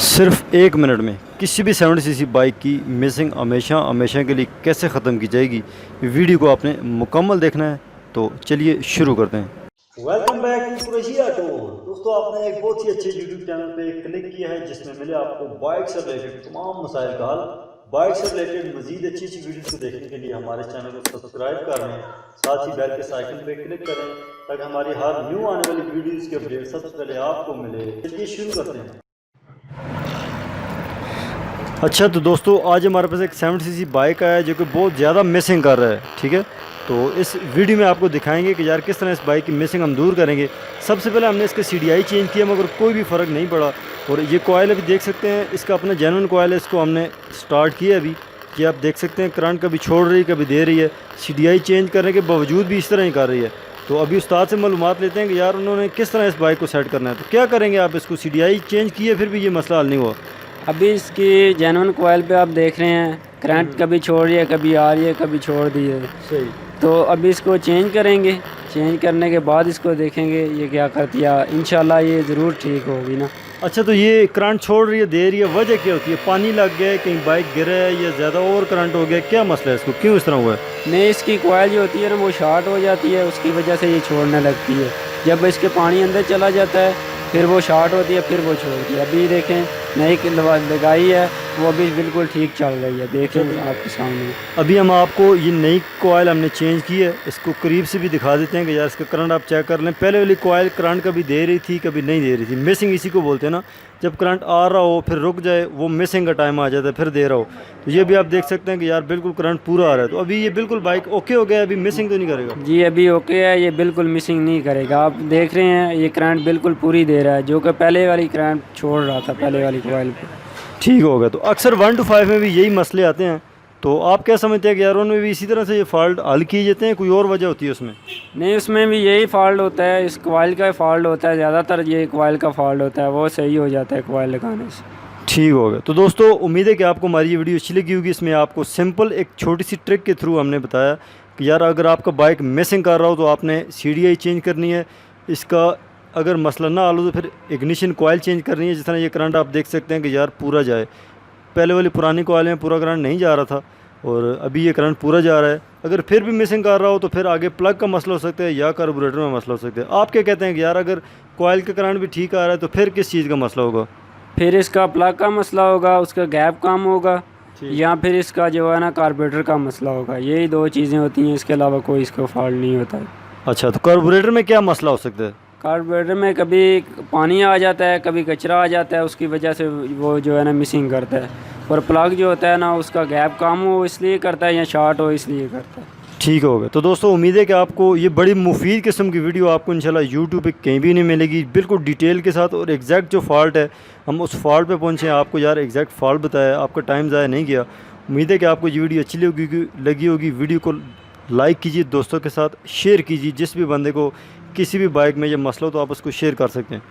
सिर्फ 1 मिनट में किसी भी 70 सीसी बाइक की मिसिंग हमेशा हमेशा के लिए कैसे ख़त्म की जाएगी, वीडियो को आपने मुकम्मल देखना है। तो चलिए शुरू करते हैं। Welcome back to Qureshi auto. दोस्तों, आपने एक बहुत ही अच्छे यूट्यूब चैनल पे क्लिक किया है जिसमें मिले आपको बाइक से रिलेटेड तमाम मसाइल का हल। बाइक से रिलेटेड मजीद अच्छी अच्छी वीडियो को देखने के लिए हमारे चैनल को सब्सक्राइब कर लें, साथ ही बेल के आइकन पे क्लिक करें ताकि हमारी हर न्यू आने वाली वीडियोज़ के अपडेट सबसे पहले आपको मिले। चलिए शुरू करते हैं। अच्छा, तो दोस्तों आज हमारे पास एक 70 सीसी बाइक आया है जो कि बहुत ज़्यादा मिसिंग कर रहा है। ठीक है, तो इस वीडियो में आपको दिखाएंगे कि यार किस तरह इस बाइक की मिसिंग हम दूर करेंगे। सबसे पहले हमने इसके CDI चेंज किया मगर कोई भी फ़र्क नहीं पड़ा। और ये कोयल अभी देख सकते हैं, इसका अपना जेन्युइन कोयल है, इसको हमने स्टार्ट किया अभी। ये आप देख सकते हैं करंट कभी छोड़ रही है कभी दे रही है। CDI चेंज करने के बावजूद भी इस तरह ही कर रही है। तो अभी उस्ताद से मालूमात लेते हैं कि यार उन्होंने किस तरह इस बाइक को सेट करना है। तो क्या करेंगे आप, इसको CDI चेंज किए फिर भी ये मसला हल नहीं हुआ। अभी इसकी जेन्युइन कोयल पे आप देख रहे हैं करंट कभी छोड़ रही है कभी आ रही है कभी छोड़ दी है। सही। तो अभी इसको चेंज करेंगे, चेंज करने के बाद इसको देखेंगे ये क्या करती है। इंशाल्लाह ये ज़रूर ठीक होगी ना। अच्छा, तो ये करंट छोड़ रही है दे रही है, वजह क्या होती है? पानी लग गया है, कहीं बाइक गिरा है या ज़्यादा ओवर करंट हो गया, क्या मसला है इसको, क्यों इस तरह हुआ है? नहीं, इसकी कोयल जो होती है ना वो शॉर्ट हो जाती है, उसकी वजह से ये छोड़ने लगती है। जब इसके पानी अंदर चला जाता है फिर वो शॉर्ट होती है, फिर वो छोड़ती है। अभी देखें नई लगाई है वो अभी बिल्कुल ठीक चल रही है, देखें आपके सामने। अभी हम आपको ये नई कोयल हमने चेंज की है, इसको करीब से भी दिखा देते हैं कि यार इसका करंट आप चेक कर लें। पहले वाली कोयल करंट कभी दे रही थी कभी नहीं दे रही थी, मिसिंग इसी को बोलते हैं ना। जब करंट आ रहा हो फिर रुक जाए, वो मिसिंग का टाइम आ जाता है, फिर दे रहा हो। तो ये भी आप देख सकते हैं कि यार बिल्कुल करंट पूरा आ रहा है। तो अभी ये बिल्कुल बाइक ओके हो गया, अभी मिसिंग तो नहीं करेगा? जी अभी ओके है, ये बिल्कुल मिसिंग नहीं करेगा। आप देख रहे हैं ये करंट बिल्कुल पूरी दे रहा है, जो कि पहले वाली करंट छोड़ रहा था पहले वाली कोयल पे। ठीक हो गया। तो अक्सर 1 to 5 में भी यही मसले आते हैं। तो आप क्या समझते हैं कि यार उनमें भी इसी तरह से ये फॉल्ट हल किए जाते हैं, कोई और वजह होती है उसमें? नहीं, उसमें भी यही फॉल्ट होता है, इस कोयल का फॉल्ट होता है ज़्यादातर, ये कोयल का फॉल्ट होता है, वो सही हो जाता है कोयल लगाने से। ठीक हो गया। तो दोस्तों उम्मीद है कि आपको हमारी ये वीडियो अच्छी लगी होगी। इसमें आपको सिंपल एक छोटी सी ट्रिक के थ्रू हमने बताया कि यार अगर आपका बाइक मिसिंग कर रहा हो तो आपने CDI चेंज करनी है। इसका अगर मसला ना हल हो तो फिर इग्निशन कोयल चेंज करनी है। जिस तरह ये करंट आप देख सकते हैं कि यार पूरा जाए, पहले वाली पुरानी कोयल में पूरा करंट नहीं जा रहा था और अभी ये करंट पूरा जा रहा है। अगर फिर भी मिसिंग कर रहा हो तो फिर आगे प्लग का मसला हो सकता है या कार्बोरेटर में मसला हो सकता है। आप क्या कहते हैं कि यार अगर कोयल का करंट भी ठीक आ रहा है तो फिर किस चीज़ का मसला होगा? फिर इसका प्लग का मसला होगा, उसका गैप कम होगा, या फिर इसका जो है ना कार्बोरेटर का मसला होगा। यही 2 चीज़ें होती हैं, इसके अलावा कोई इसका फॉल्ट नहीं होता है। अच्छा, तो कार्बोरेटर में क्या मसला हो सकता है? कार्बोरेटर में कभी पानी आ जाता है कभी कचरा आ जाता है, उसकी वजह से वो जो है ना मिसिंग करता है। और प्लग जो होता है ना उसका गैप कम हो इसलिए करता है या शॉर्ट हो इसलिए करता है। ठीक हो गया। तो दोस्तों उम्मीद है कि आपको ये बड़ी मुफीद किस्म की वीडियो आपको इंशाल्लाह यूट्यूब पे कहीं भी नहीं मिलेगी, बिल्कुल डिटेल के साथ। और एग्जैक्ट जो फॉल्ट है हम उस फॉल्ट पे पहुँचे, आपको यार एग्जैक्ट फॉल्ट बताया, आपका टाइम ज़ाया नहीं गया। उम्मीद है कि आपको ये वीडियो अच्छी लगी होगी। वीडियो को लाइक कीजिए, दोस्तों के साथ शेयर कीजिए, जिस भी बंदे को किसी भी बाइक में ये मसला हो तो आप उसको शेयर कर सकते हैं।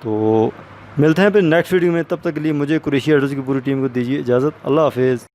तो मिलते हैं फिर नेक्स्ट वीडियो में, तब तक के लिए मुझे कुरैशी ऑटोज़ की पूरी टीम को दीजिए इजाज़त। अल्लाह हाफिज़।